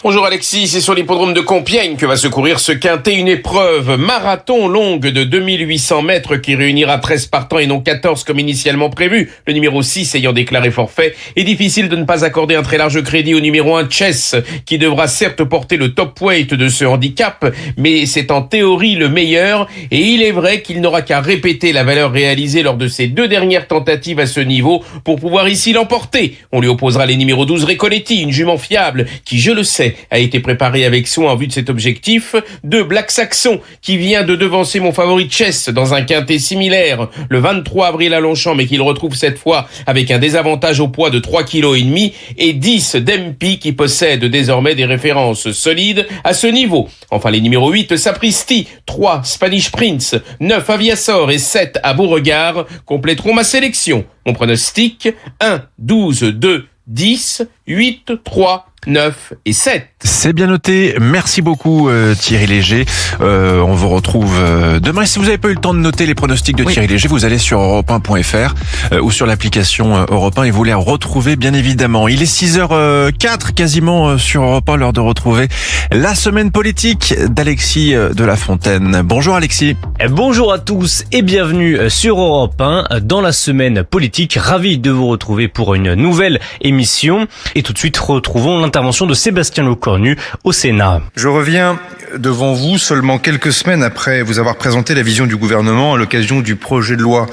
Bonjour Alexis, c'est sur l'hippodrome de Compiègne que va se courir ce quintet, une épreuve marathon longue de 2800 mètres qui réunira 13 partants et non 14 comme initialement prévu. Le numéro 6 ayant déclaré forfait, est difficile de ne pas accorder un très large crédit au numéro 1 Chess, qui devra certes porter le top weight de ce handicap, mais c'est en théorie le meilleur et il est vrai qu'il n'aura qu'à répéter la valeur réalisée lors de ses 2 dernières tentatives à ce niveau pour pouvoir ici l'emporter. On lui opposera les numéros 12 Recoletti, une jument fiable qui, je le sais, a été préparé avec soin en vue de cet objectif. 2 Black Saxon, qui vient de devancer mon favori Chess dans un quintet similaire le 23 avril à Longchamp, mais qu'il retrouve cette fois avec un désavantage au poids de 3,5 kg. Et 10 Dempy, qui possède désormais des références solides à ce niveau. Enfin, les numéros 8 Sapristi, 3 Spanish Prince, 9 Aviasor et 7 à Beauregard compléteront ma sélection. Mon pronostic, 1, 12, 2, 10, 8, 3, 9 et 7. C'est bien noté. Merci beaucoup Thierry Léger. On vous retrouve demain. Si vous n'avez pas eu le temps de noter les pronostics de Thierry Léger, vous allez sur europe1.fr ou sur l'application Europe 1 et vous les retrouvez bien évidemment. Il est 6h04 quasiment sur Europe 1, l'heure de retrouver la semaine politique d'Alexis de La Fontaine. Bonjour Alexis. Bonjour à tous et bienvenue sur Europe 1 dans la semaine politique. Ravi de vous retrouver pour une nouvelle émission. Et tout de suite, retrouvons l'intervention de Sébastien Lecornu au Sénat. Je reviens devant vous seulement quelques semaines après vous avoir présenté la vision du gouvernement à l'occasion du projet de loi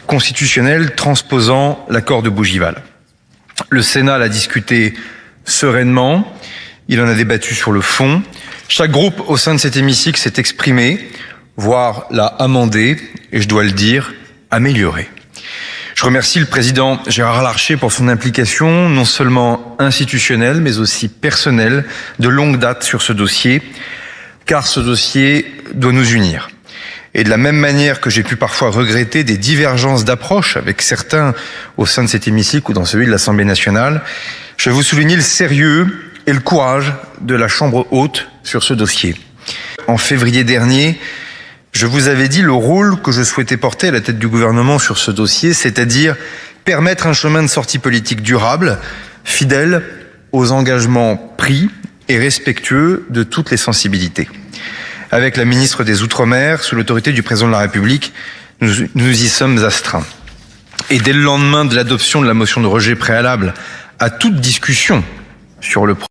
constitutionnelle transposant l'accord de Bougival. Le Sénat l'a discuté sereinement, il en a débattu sur le fond. Chaque groupe au sein de cet hémicycle s'est exprimé, voire l'a amendé, et je dois le dire, amélioré. Je remercie le président Gérard Larcher pour son implication, non seulement institutionnelle, mais aussi personnelle, de longue date sur ce dossier, car ce dossier doit nous unir. Et de la même manière que j'ai pu parfois regretter des divergences d'approche avec certains au sein de cet hémicycle ou dans celui de l'Assemblée nationale, je vais vous souligner le sérieux et le courage de la Chambre haute sur ce dossier. En février dernier, je vous avais dit le rôle que je souhaitais porter à la tête du gouvernement sur ce dossier, c'est-à-dire permettre un chemin de sortie politique durable, fidèle aux engagements pris et respectueux de toutes les sensibilités. Avec la ministre des Outre-mer, sous l'autorité du président de la République, nous y sommes astreints. Et dès le lendemain de l'adoption de la motion de rejet préalable à toute discussion sur le